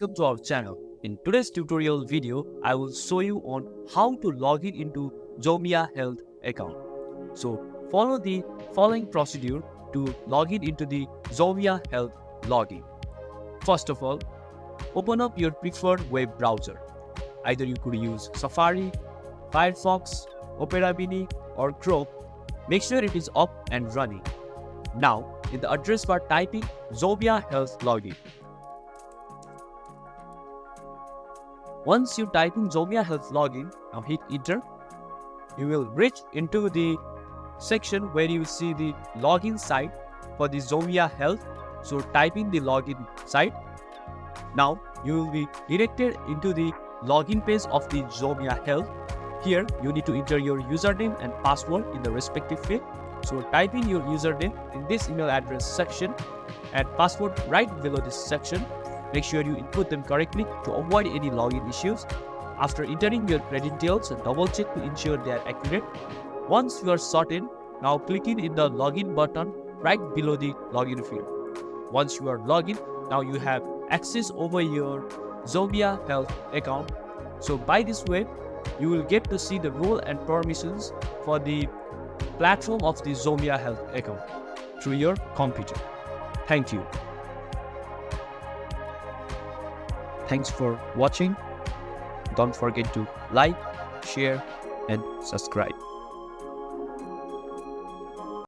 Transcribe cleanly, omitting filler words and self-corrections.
Welcome to our channel. In today's tutorial video, I will show you on how to log in into Xoomia Health account. So follow the following procedure to log in into the Xoomia Health login. First of all, open up your preferred web browser. Either you could use Safari, Firefox, Opera Mini or Chrome. Make sure it is up and running. Now, in the address bar, type in Xoomia Health login. Once you type in Xoomia Health login, now hit enter. You will reach into the section where you see the login site for the Xoomia Health. So type in the login site. Now you will be directed into the login page of the Xoomia Health. Here you need to enter your username and password in the respective field. So type in your username in this email address section and password right below this section. Make sure you input them correctly to avoid any login issues. After entering your credentials, double check to ensure they are accurate. Once you are sorted, now click in the login button right below the login field. Once you are logged in, now you have access over your Xoomia Health account. So by this way, you will get to see the role and permissions for the platform of the Xoomia Health account through your computer. Thank you. Thanks for watching. Don't forget to like, share, and subscribe.